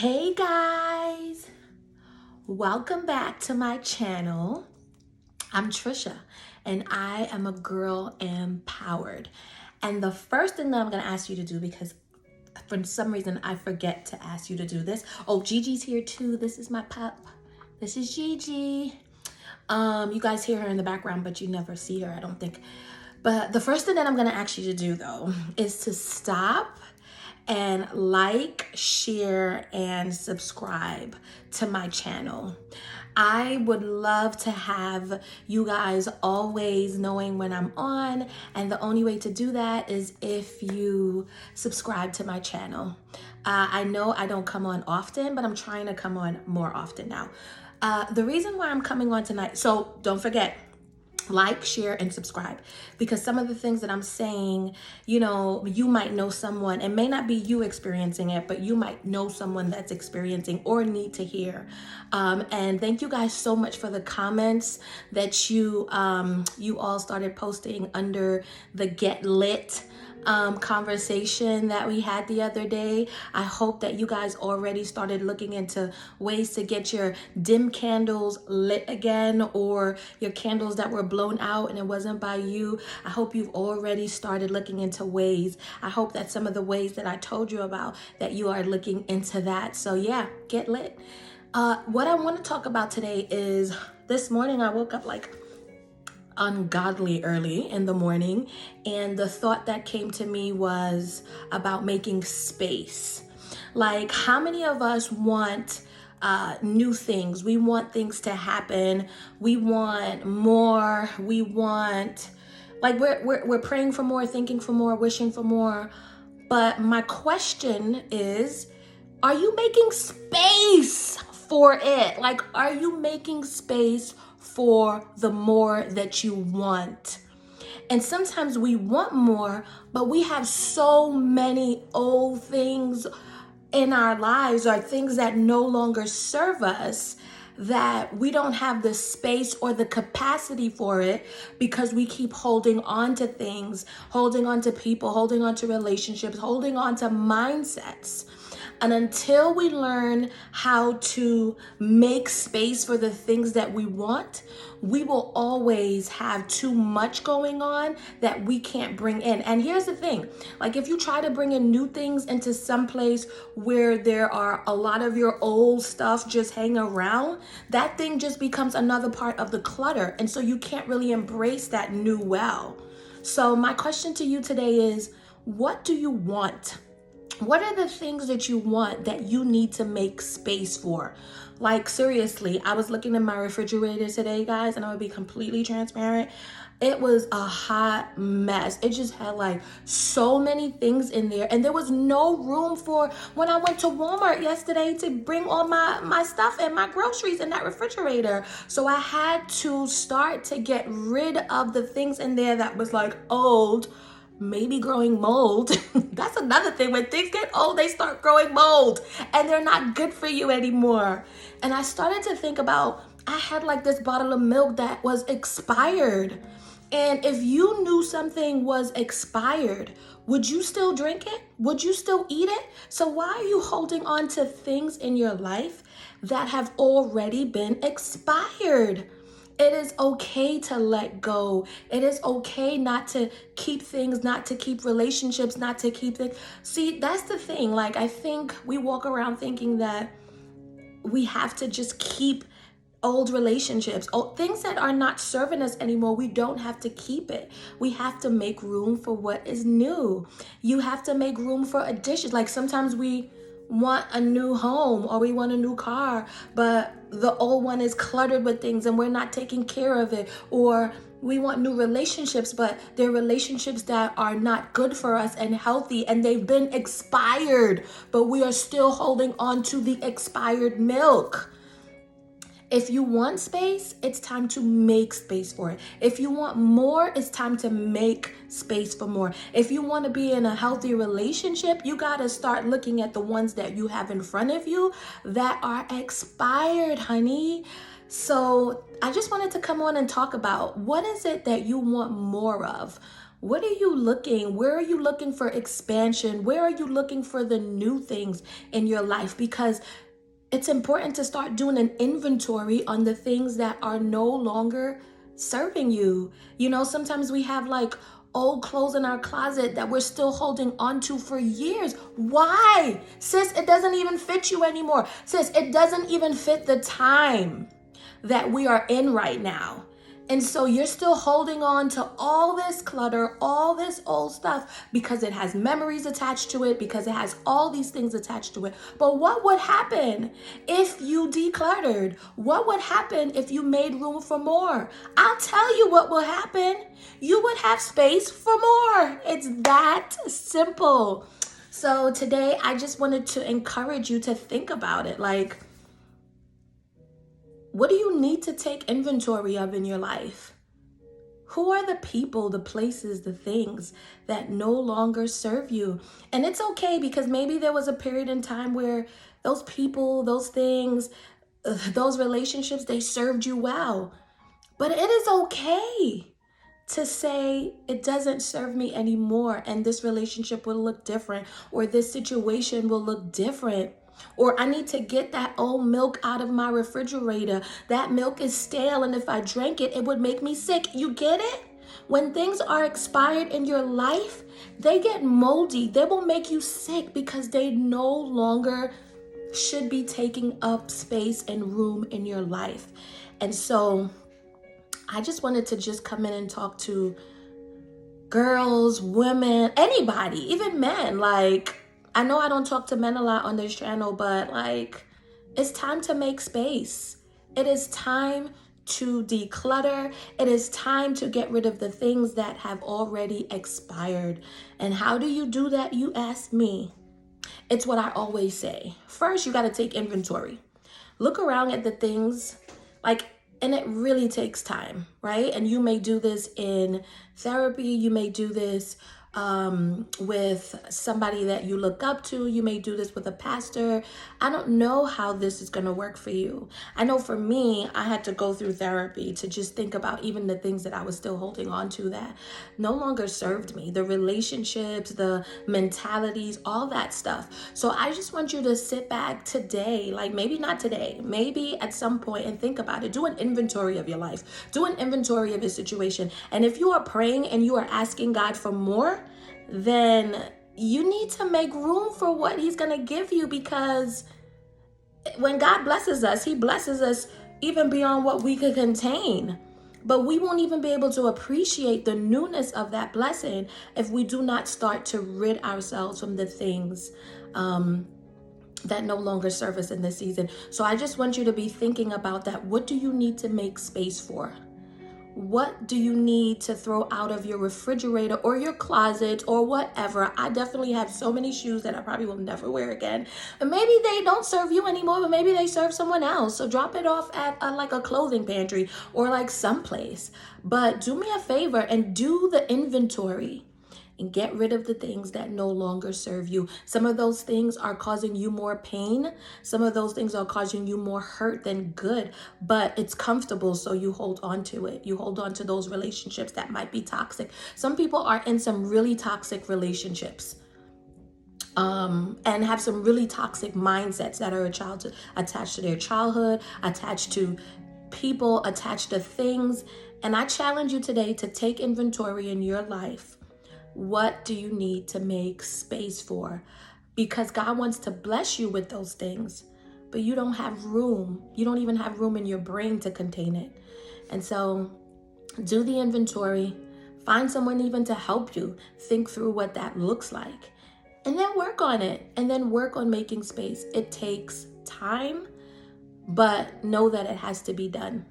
Hey guys, welcome back to my channel. I'm Trisha and I am a girl empowered. And the first thing that I'm going to ask you to do, because for some reason I forget to ask you to do this. Oh, Gigi's here too. This is my pup. This is Gigi. You guys hear her in the background, but you never see her, I don't think. But the first thing that I'm going to ask you to do though is to stop and like, share, and subscribe to my channel. I would love to have you guys always knowing when I'm on, and the only way to do that is if you subscribe to my channel. I know I don't come on often, but I'm trying to come on more often now. The reason why I'm coming on tonight, so don't forget, like, share, and subscribe, because some of the things that I'm saying, you might know someone, it may not be you experiencing it, but you might know someone that's experiencing or need to hear. And thank you guys so much for the comments that you all started posting under the Get Lit conversation that we had the other day. I hope that you guys already started looking into ways to get your dim candles lit again, or your candles that were blown out and it wasn't by you. I hope you've already started looking into ways. I hope that some of the ways that I told you about, that you are looking into that. So yeah, get lit. What I want to talk about today is, this morning I woke up like ungodly early in the morning, and the thought that came to me was about making space. Like, how many of us want new things? We want things to happen. We want more. We want, like, we're praying for more, thinking for more, wishing for more. But my question is, are you making space for it? Like, are you making space for the more that you want? And sometimes we want more, but we have so many old things in our lives, or things that no longer serve us, that we don't have the space or the capacity for it, because we keep holding on to things, holding on to people, holding on to relationships, holding on to mindsets. And until we learn how to make space for the things that we want, we will always have too much going on that we can't bring in. And here's the thing, like, if you try to bring in new things into some place where there are a lot of your old stuff just hanging around, that thing just becomes another part of the clutter. And so you can't really embrace that new well. So my question to you today is, what do you want? What are the things that you want that you need to make space for? Like, seriously, I was looking in my refrigerator today, guys, and I would be completely transparent. It was a hot mess. It just had like so many things in there, and there was no room for, when I went to Walmart yesterday, to bring all my stuff and my groceries in that refrigerator. So I had to start to get rid of the things in there that was like old, maybe growing mold. That's another thing. When things get old, they start growing mold and they're not good for you anymore. And I started to think about, I had like this bottle of milk that was expired. And if you knew something was expired, would you still drink it? Would you still eat it? So why are you holding on to things in your life that have already been expired? It is okay to let go. It is okay not to keep things, not to keep relationships, not to keep things. See, that's the thing. Like, I think we walk around thinking that we have to just keep old relationships, things that are not serving us anymore. We don't have to keep it. We have to make room for what is new. You have to make room for additions. Like, sometimes we want a new home or we want a new car, but the old one is cluttered with things and we're not taking care of it. Or we want new relationships, but they're relationships that are not good for us and healthy, and they've been expired, but we are still holding on to the expired milk. If you want space, it's time to make space for it. If you want more, it's time to make space for more. If you want to be in a healthy relationship, you got to start looking at the ones that you have in front of you that are expired, honey. So I just wanted to come on and talk about, what is it that you want more of? What are you looking? Where are you looking for expansion? Where are you looking for the new things in your life? Because it's important to start doing an inventory on the things that are no longer serving you. You know, sometimes we have like old clothes in our closet that we're still holding on to for years. Why? Sis, it doesn't even fit you anymore. Sis, it doesn't even fit the time that we are in right now. And so you're still holding on to all this clutter, all this old stuff, because it has memories attached to it, because it has all these things attached to it. But what would happen if you decluttered? What would happen if you made room for more? I'll tell you what will happen. You would have space for more. It's that simple. So today I just wanted to encourage you to think about it. Like, what do you need to take inventory of in your life? Who are the people, the places, the things that no longer serve you? And it's okay, because maybe there was a period in time where those people, those things, those relationships, they served you well. But it is okay to say it doesn't serve me anymore, and this relationship will look different, or this situation will look different. Or I need to get that old milk out of my refrigerator. That milk is stale, and if I drank it, it would make me sick. You get it? When things are expired in your life, they get moldy. They will make you sick because they no longer should be taking up space and room in your life. And so I just wanted to just come in and talk to girls, women, anybody, even men. Like, I know I don't talk to men a lot on this channel, but like, it's time to make space. It is time to declutter. It is time to get rid of the things that have already expired. And how do you do that, you ask me? It's what I always say. First, you got to take inventory. Look around at the things, like, and it really takes time, right? And you may do this in therapy. You may do this with somebody that you look up to. You may do this with a pastor. I don't know how this is going to work for you. I know for me, I had to go through therapy to just think about even the things that I was still holding on to that no longer served me, the relationships, the mentalities, all that stuff. So I just want you to sit back today, like maybe not today, maybe at some point, and think about it. Do an inventory of your life. Do an inventory of your situation. And if you are praying and you are asking God for more, then you need to make room for what he's going to give you, because when God blesses us, he blesses us even beyond what we could contain. But we won't even be able to appreciate the newness of that blessing if we do not start to rid ourselves from the things that no longer serve us in this season. So I just want you to be thinking about that. What do you need to make space for? What do you need to throw out of your refrigerator or your closet or whatever? I definitely have so many shoes that I probably will never wear again. And maybe they don't serve you anymore, but maybe they serve someone else. So drop it off at like a clothing pantry or like someplace. But do me a favor and do the inventory and get rid of the things that no longer serve you. Some of those things are causing you more pain. Some of those things are causing you more hurt than good, but it's comfortable, so you hold on to it. You hold on to those relationships that might be toxic. Some people are in some really toxic relationships and have some really toxic mindsets that are attached to their childhood, attached to people, attached to things. And I challenge you today to take inventory in your life. What do you need to make space for? Because God wants to bless you with those things, but you don't have room. You don't even have room in your brain to contain it. And so do the inventory. Find someone even to help you think through what that looks like. And then work on it. And then work on making space. It takes time, but know that it has to be done.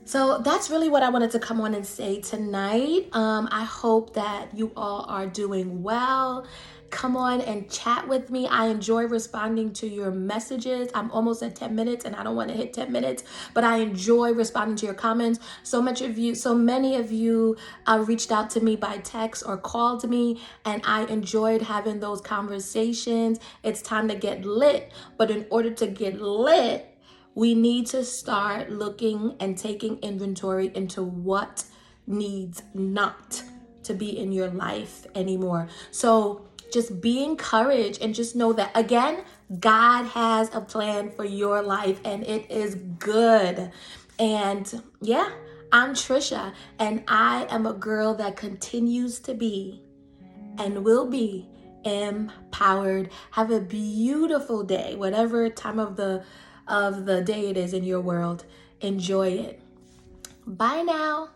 So that's really what I wanted to come on and say tonight. I hope that you all are doing well. Come on and chat with me. I enjoy responding to your messages. I'm almost at 10 minutes and I don't want to hit 10 minutes, but I enjoy responding to your comments. So many of you reached out to me by text or called me, and I enjoyed having those conversations. It's time to get lit, but in order to get lit, we need to start looking and taking inventory into what needs not to be in your life anymore. So just be encouraged and just know that, again, God has a plan for your life and it is good. And yeah, I'm Trisha, and I am a girl that continues to be and will be empowered. Have a beautiful day, whatever time of the day it is in your world. Enjoy it. Bye now.